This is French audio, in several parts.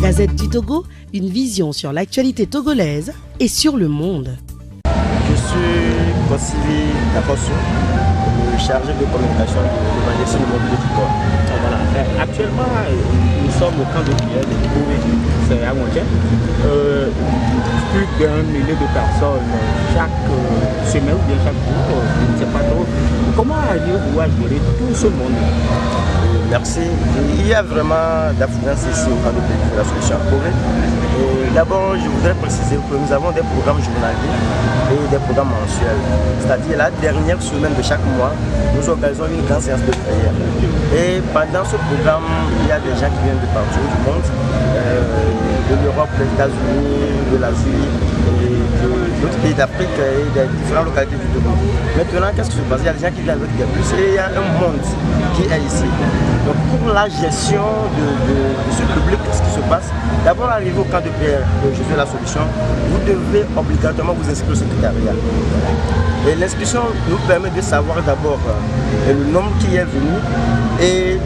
Gazette du Togo, une vision sur l'actualité togolaise et sur le monde. Je suis Kossili Takosso, le chargé de communication de l'évangélisme immobilier du port. Voilà. Actuellement, nous sommes au camp de prière de Kouré, c'est à Montier. Plus d'un millier de personnes chaque semaine ou bien chaque jour, je ne sais pas trop. Comment arrivez-vous à gérer tout ce monde? Merci. Il y a vraiment d'affluence ici au camp de prière de la solution à Kouré. D'abord, je voudrais préciser que nous avons des programmes journaliers et des programmes mensuels. C'est-à-dire la dernière semaine de chaque mois, nous organisons une grande séance de prière. Et pendant ce programme, il y a des gens qui viennent de partout du monde, de l'Europe, des États-Unis, de l'Asie, d'autres pays d'Afrique et des différentes localités du Togo. Maintenant, qu'est-ce qui se passe? Il y a des gens qui viennent avec des bus et il y a un monde qui est ici. Donc pour la gestion de ce public, qu'est-ce qui se passe? D'abord, arrivé au camp de prière de Jésus la solution, vous devez obligatoirement vous inscrire au secrétariat. Et l'inscription nous permet de savoir d'abord le nombre qui est venu et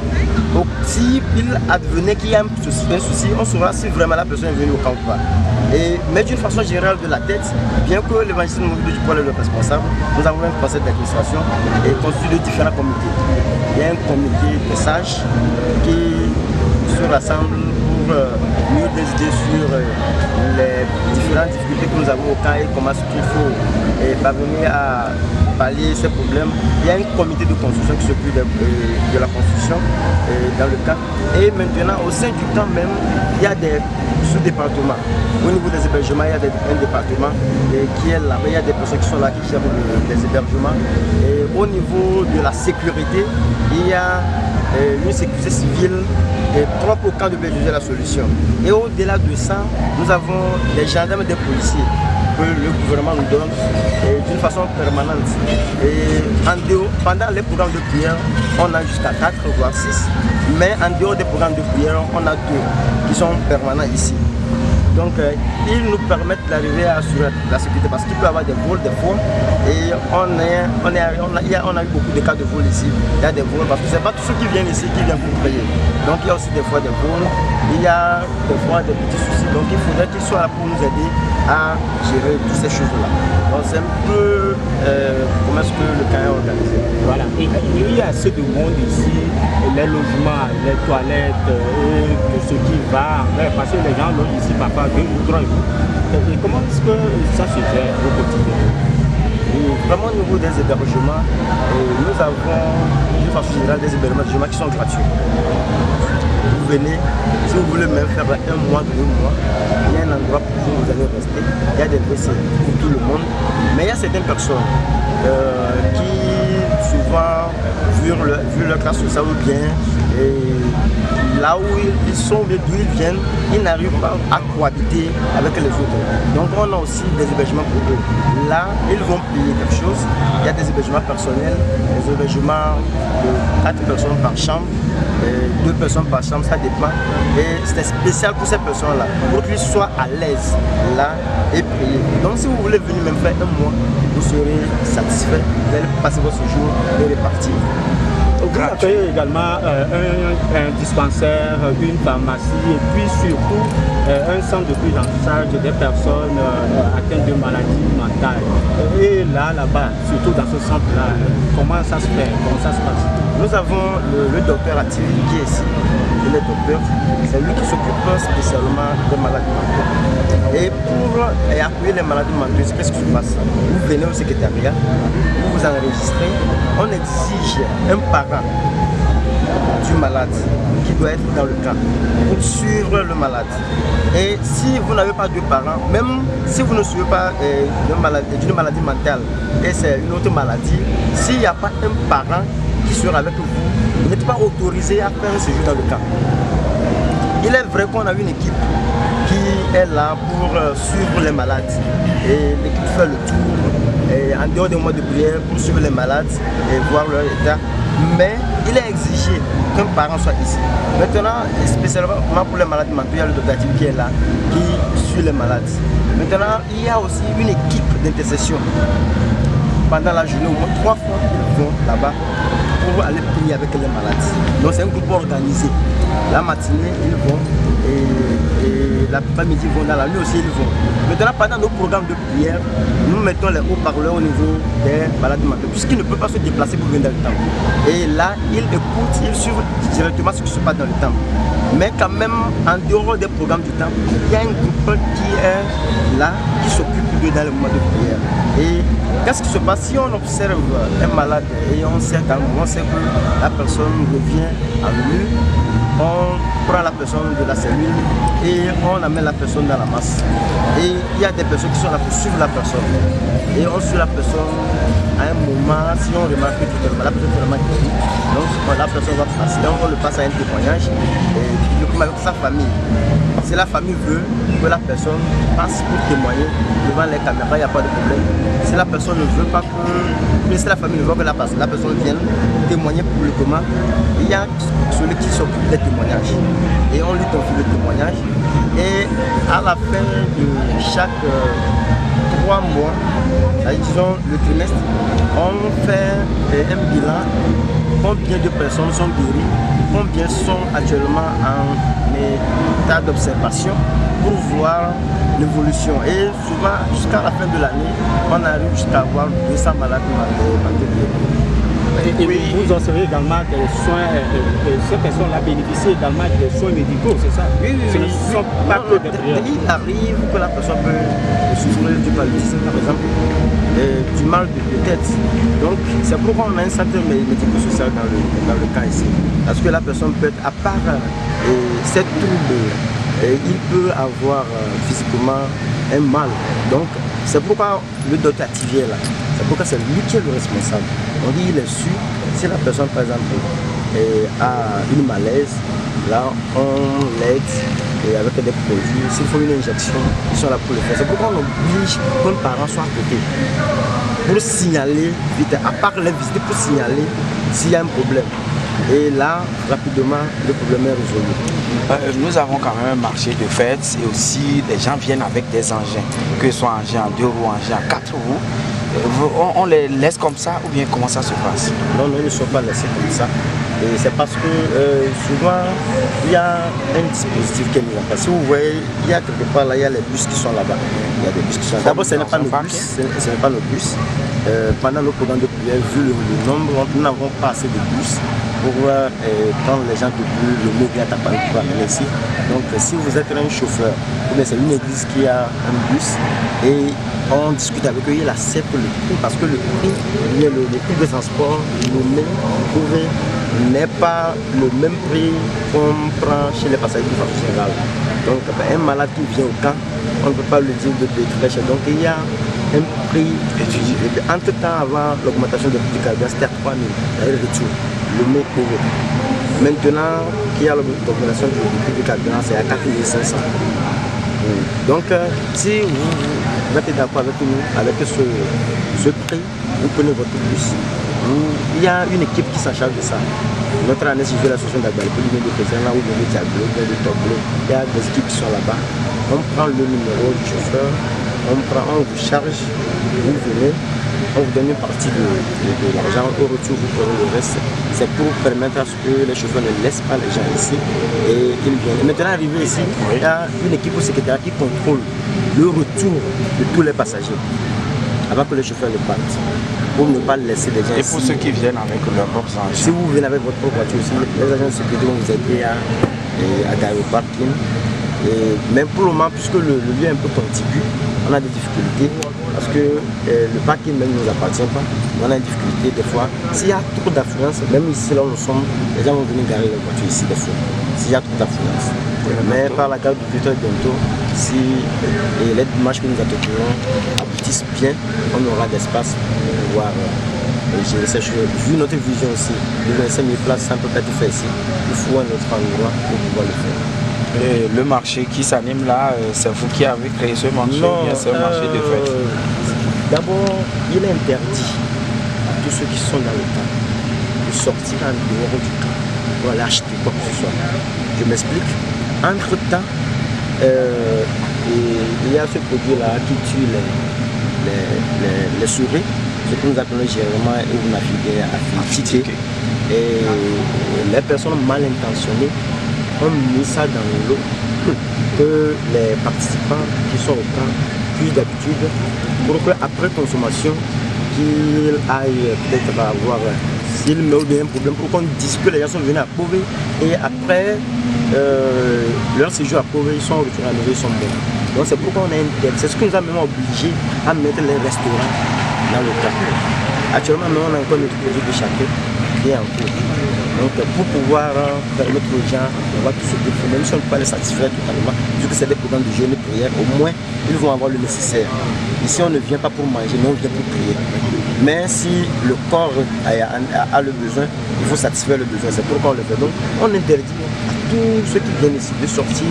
si il advenait qu'il y a un souci, on saura si vraiment la personne est venue au camp ou pas. Mais d'une façon générale de la tête, bien que l'évangélisme immobilier du pôle est le responsable, nous avons un conseil d'administration et constitué de différents comités. Il y a un comité de sages qui se rassemble pour mieux décider sur les différentes difficultés que nous avons au camp et comment est-ce qu'il faut parvenir à pallier ces problèmes. Il y a un comité de construction qui s'occupe de la construction dans le camp. Et maintenant, au sein du camp même, il y a des sous-départements. Au niveau des hébergements, il y a un département qui est là-bas. Il y a des personnes qui sont là, qui gèrent les hébergements. Et au niveau de la sécurité, il y a une sécurité civile propre au camp de Béjoué la solution. Et au-delà de ça, nous avons des gendarmes et des policiers que le gouvernement nous donne d'une façon permanente. Et pendant les programmes de prière, on a jusqu'à 4 voire 6, mais en dehors des programmes de prière, on a 2 qui sont permanents ici. Donc ils nous permettent d'arriver à assurer la sécurité parce qu'il peut y avoir des vols, des fois, et on a eu beaucoup de cas de vols ici. Il y a des vols parce que ce n'est pas tous ceux qui viennent ici qui viennent pour prier. Donc il y a aussi des fois des vols, il y a des fois des petits soucis. Donc il faudrait qu'ils soient là pour nous aider à gérer toutes ces choses-là. Donc c'est un peu comment est-ce que le camp est organisé. Voilà. Et il y a assez de monde ici, les logements, les toilettes, tout ce qui va, parce que les gens logent ici parfois 2 ou 3 jours. Et comment est-ce que ça se fait au quotidien? Vraiment au niveau des hébergements, nous avons d'une façon générale des hébergements qui sont gratuits. Vous venez, si vous voulez même faire 1 mois, 2 mois, il y a un endroit où vous allez rester, il y a des WC pour tout le monde, mais il y a certaines personnes qui souvent, vu leur classe sociale ou bien, là où ils sont, d'où ils viennent, ils n'arrivent pas à cohabiter avec les autres. Donc on a aussi des hébergements pour eux. Là, ils vont payer quelque chose. Il y a des hébergements personnels, des hébergements de 4 personnes par chambre, 2 personnes par chambre, ça dépend. Et c'est spécial pour ces personnes-là, pour qu'ils soient à l'aise là et payer. Donc si vous voulez venir même faire 1 mois, vous serez satisfait, vous allez passer votre séjour et repartir. Vous accueillez également un dispensaire, une pharmacie et puis surtout un centre de prise en charge des personnes atteintes de maladies mentales. Et là-bas, surtout dans ce centre-là, comment ça se fait? Comment ça se passe? Nous avons le docteur Atili qui est ici. Il est docteur. C'est lui qui s'occupe spécialement des maladies mentales. Et pour appuyer les maladies mentales, qu'est-ce qui se passe? Vous venez au secrétariat, vous vous enregistrez, on exige un parent du malade qui doit être dans le camp pour suivre le malade. Et si vous n'avez pas de parents, même si vous ne suivez pas d'une maladie mentale et c'est une autre maladie, s'il n'y a pas un parent qui sera avec vous, vous n'êtes pas autorisé à faire un séjour dans le camp. Il est vrai qu'on a une équipe qui est là pour suivre les malades. Et l'équipe fait le tour en dehors des mois de prière pour suivre les malades et voir leur état. Mais il est exigé qu'un parent soit ici. Maintenant, spécialement pour les malades mentaux, il y a le docteur qui est là, qui suit les malades. Maintenant, il y a aussi une équipe d'intercession. Pendant la journée, au moins 3 fois, ils vont là-bas pour aller prier avec les malades. Donc c'est un groupe organisé. La matinée, ils vont et et la plupart midi vont dans la nuit aussi ils vont. Maintenant pendant nos programmes de prière, nous mettons les haut-parleurs au niveau des malades mentaux puisqu'ils ne peuvent pas se déplacer pour venir dans le temple. Et là ils écoutent, ils suivent directement ce qui se passe dans le temple. Mais quand même en dehors des programmes du temple, il y a un groupe qui est là, qui s'occupe d'eux dans le moment de prière. Et qu'est-ce qui se passe si on observe un malade et on sait que la personne revient à lui, on prend la personne de la cellule et on amène la personne dans la masse. Et il y a des personnes qui sont là pour suivre la personne. Et on suit la personne à un moment, si on remarque que la personne est vraiment guérie, donc la personne va passer, on le passe à un témoignage et avec sa famille. Si la famille veut que la personne passe pour témoigner devant les caméras, il n'y a pas de problème. Si la personne ne veut pas que, si la famille ne veut que la personne vienne témoigner publiquement, il y a celui qui s'occupe des témoignages. Et on lui confie le témoignage. Et à la fin de chaque 3 mois, disons le trimestre, on fait un bilan. Combien de personnes sont guéries, combien sont actuellement en état d'observation pour voir l'évolution. Et souvent, jusqu'à la fin de l'année, on arrive jusqu'à avoir 200 malades mentaux. Et vous observez également des soins, ces personnes-là bénéficient également des soins médicaux, c'est ça? Oui, Ce ne sont pas que des prières. Il arrive que la personne peut souffrir du paludisme, par exemple, du mal de tête. Donc, c'est pourquoi on a un centre médico-social dans le cas ici. Parce que la personne peut être, à part cette trouble, il peut avoir physiquement un mal. Donc, c'est pourquoi le docteur activé est là. C'est pourquoi c'est lui qui est le responsable. Donc il est sûr, si la personne par exemple a une malaise, là on l'aide avec des produits. S'il faut une injection, ils sont là pour le faire. C'est pourquoi on oblige que les parents soient à côté. Pour signaler vite, à part les visiter, pour signaler s'il y a un problème. Et là, rapidement, le problème est résolu. Nous avons quand même un marché de fêtes et aussi les gens viennent avec des engins, que ce soit engins en 2 roues, engins en 4 roues. On les laisse comme ça ou bien comment ça se passe? Non, ils ne sont pas laissés comme ça. Et c'est parce que souvent, il y a un dispositif qui est mis en place. Si vous voyez, il y a quelque part là, il y a les bus qui sont là-bas. Il y a des bus qui sont là. D'abord, ce n'est pas nos bus. Ce n'est pas nos bus. Pendant nos programmes de prière, vu le nombre, nous n'avons pas assez de bus pour prendre les gens debout, le mot vient à Tapanou pour amener ici. Donc, si vous êtes un chauffeur, c'est une église qui a un bus et on discute avec eux, il accepte le prix parce que le prix de transport n'est pas le même prix qu'on prend chez les passagers du façon générale. Donc un malade qui vient au camp, on ne peut pas le dire de très cher. Donc il y a un prix étudié. Entre temps, avant l'augmentation de prix du carburant, c'était à 3 000, le retour, le mot couvert. Maintenant qu'il y a l'augmentation du prix du carburant, c'est à 4 500. Donc si vous êtes d'accord avec nous, avec ce prix, vous prenez votre bus. Il y a une équipe qui s'en charge de ça. Notre année, si je fais l'association d'Agbalipoli, il y a des personnes là où il y a des Diablo, il y a des Toglo, il y a des équipes qui sont là-bas. On prend le numéro du chauffeur, on vous charge, vous venez, on vous donne une partie de l'argent, au retour vous prenez le reste. C'est pour permettre à ce que les chauffeurs ne laissent pas les gens ici et qu'ils viennent. Et maintenant, arrivé ici, il y a une équipe au secrétariat qui contrôle le retour de tous les passagers avant que les chauffeurs ne partent, pour ne pas laisser les gens ici. Et pour ceux qui viennent avec leurs propres engins? Si vous venez avec votre propre voiture aussi, les agents de sécurité vont vous aider à garer au parking. Mais pour le moment, puisque le lieu est un peu contigu, on a des difficultés parce que le parking même ne nous appartient pas. On a des difficultés des fois. S'il y a trop d'affluence, même ici là où nous sommes, les gens vont venir garer leur voiture ici des fois. S'il y a trop d'affluence. Mais par la gare du Victor bientôt, si les démarches que nous attendons aboutissent bien, on aura d'espace pour pouvoir gérer ces choses. Vu notre vision aussi, de 25 000 places, ça ne peut pas être fait ici. Il faut un autre endroit pour pouvoir le faire. Et le marché qui s'anime là, c'est vous qui avez créé ce marché? Non, c'est un marché de fête. D'abord, il est interdit à tous ceux qui sont dans le camp de sortir en dehors du camp pour aller acheter quoi que ce soit. Je m'explique. Entre-temps, il y a ce produit-là qui tue les souris, ce que nous appelons généralement une affinité. Et les personnes mal intentionnées ont mis ça dans l'eau que les participants qui sont au camp puissent d'habitude, pour qu'après consommation, qu'ils aillent peut-être avoir, s'il met bien un problème, pour qu'on dise que les gens sont venus à Pové et après leur séjour à Pové, ils sont retrouvés à nouveau, ils sont morts. Donc c'est pourquoi on a une tête. C'est ce qui nous a même obligé à mettre les restaurants dans le camp. Actuellement, on a encore notre projet de château qui est en cours. Donc pour pouvoir permettre aux gens de voir tout ce qu'il faut, même si on ne peut pas les satisfaire totalement, vu que c'est des programmes de jeûne et prière, au moins ils vont avoir le nécessaire. Ici on ne vient pas pour manger, mais on vient pour prier. Mais si le corps a le besoin, il faut satisfaire le besoin, c'est pourquoi on le fait. Donc on interdit à tous ceux qui viennent ici de sortir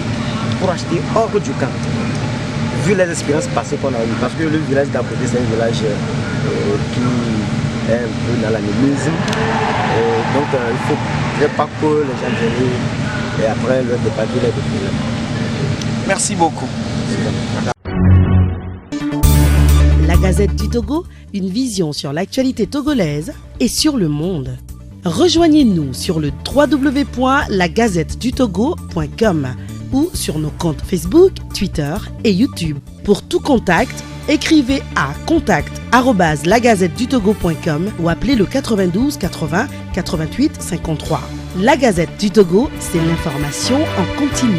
pour acheter hors du camp. Vu les expériences passées qu'on a eues, parce que le village d'à côté c'est un village qui est un peu dans l'animisme. Donc il ne faut pas que les gens viennent et après leur départir les problèmes. Merci beaucoup. La Gazette du Togo, une vision sur l'actualité togolaise et sur le monde. Rejoignez-nous sur le www.lagazettedutogo.com ou sur nos comptes Facebook, Twitter et YouTube. Pour tout contact, écrivez à contact@lagazettedutogo.com ou appelez le 92 80 88 53. La Gazette du Togo, c'est l'information en continu.